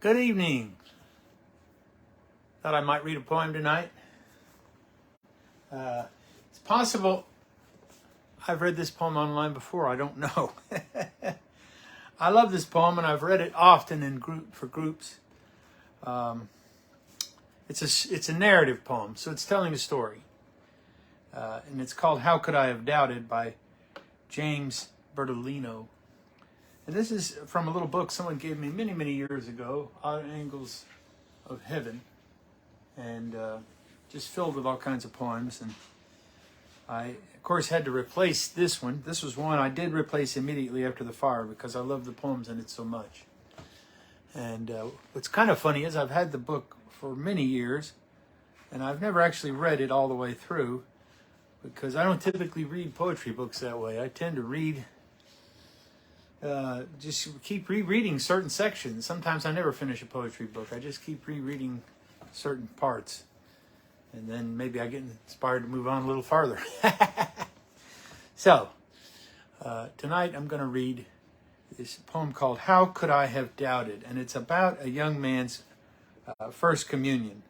Good evening. Thought I might read a poem tonight. It's possible I've read this poem online before. I don't know. I love this poem, and I've read it often in groups. It's a narrative poem, so it's telling a story, and it's called "How Could I Have Doubted" by James Bertolino. And this is from a little book someone gave me many, many years ago, Odd Angles of Heaven, and just filled with all kinds of poems. And I, of course, had to replace this one. This was one I did replace immediately after the fire because I love the poems in it so much. And what's kind of funny is I've had the book for many years, and I've never actually read it all the way through because I don't typically read poetry books that way. I tend to read, just keep rereading certain sections. Sometimes I never finish a poetry book. I just keep rereading certain parts. And then maybe I get inspired to move on a little farther. So, tonight I'm going to read this poem called "How Could I Have Doubted?" And it's about a young man's first communion.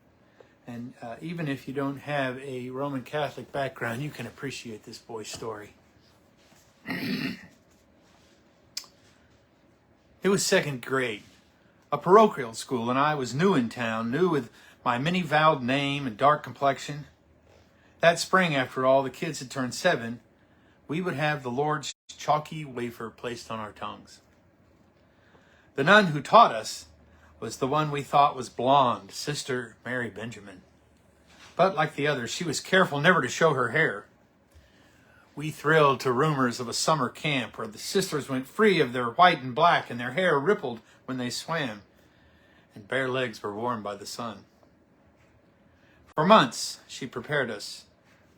And even if you don't have a Roman Catholic background, you can appreciate this boy's story. It was second grade, a parochial school, and I was new in town, new with my many-vowed name and dark complexion. That spring, after all the kids had turned 7, we would have the Lord's chalky wafer placed on our tongues. The nun who taught us was the one we thought was blonde, Sister Mary Benjamin. But like the others, she was careful never to show her hair. We thrilled to rumors of a summer camp where the sisters went free of their white and black and their hair rippled when they swam, and bare legs were warmed by the sun. For months, she prepared us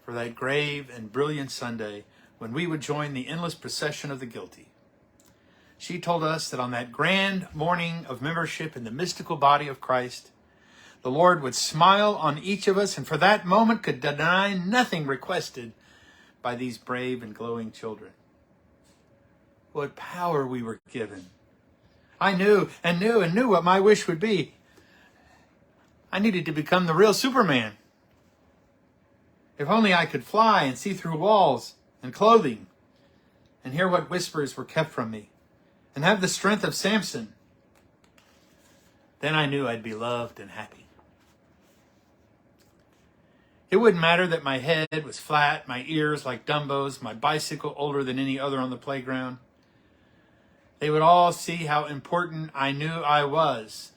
for that grave and brilliant Sunday when we would join the endless procession of the guilty. She told us that on that grand morning of membership in the mystical body of Christ, the Lord would smile on each of us and for that moment could deny nothing requested by these brave and glowing children. What power we were given. I knew what my wish would be. I needed to become the real Superman. If only I could fly and see through walls and clothing and hear what whispers were kept from me and have the strength of Samson. Then I knew I'd be loved and happy. It wouldn't matter that my head was flat, my ears like Dumbo's, my bicycle older than any other on the playground. They would all see how important I knew I was.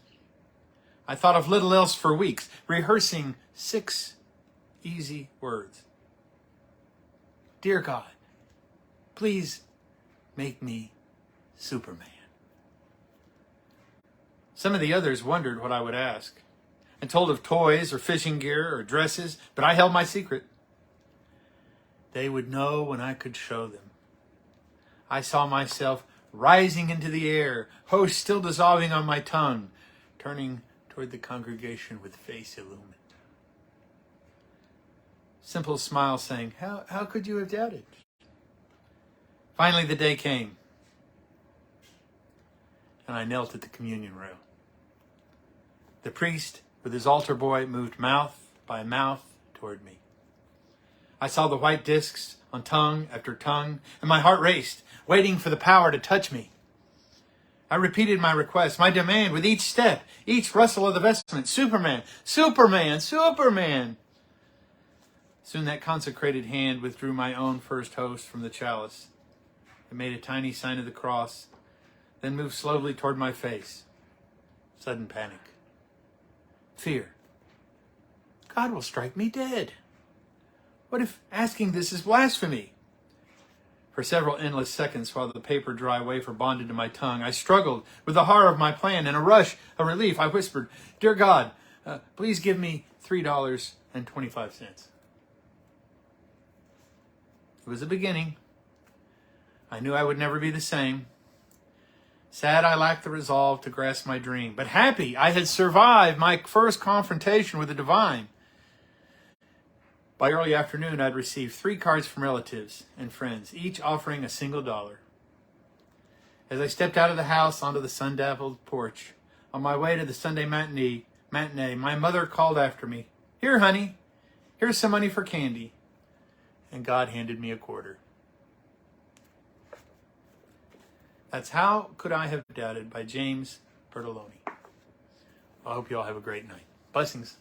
I thought of little else for weeks, rehearsing 6 easy words. Dear God, please make me Superman. Some of the others wondered what I would ask and told of toys or fishing gear or dresses, but I held my secret. They would know when I could show them. I saw myself rising into the air, host still dissolving on my tongue, turning toward the congregation with face illumined. Simple smile saying, how could you have doubted? Finally the day came, and I knelt at the communion rail. The priest with his altar boy moved mouth by mouth toward me. I saw the white discs on tongue after tongue, and my heart raced, waiting for the power to touch me. I repeated my request, my demand with each step, each rustle of the vestment. Superman, Superman, Superman. Soon that consecrated hand withdrew my own first host from the chalice. It made a tiny sign of the cross, then moved slowly toward my face. Sudden panic. Fear. God will strike me dead. What if asking this is blasphemy? For several endless seconds, while the paper dry wafer bonded to my tongue, I struggled with the horror of my plan. In a rush of relief, I whispered, Dear God, please give me $3.25. It was a beginning. I knew I would never be the same. Sad I lacked the resolve to grasp my dream, but happy I had survived my first confrontation with the divine. By early afternoon, I'd received 3 cards from relatives and friends, each offering a single $1. As I stepped out of the house onto the sun-dappled porch, On my way to the Sunday matinee, my mother called after me, "Here, honey, here's some money for candy." And God handed me a quarter. That's How Could I Have Doubted by James Bertolino. I hope you all have a great night. Blessings.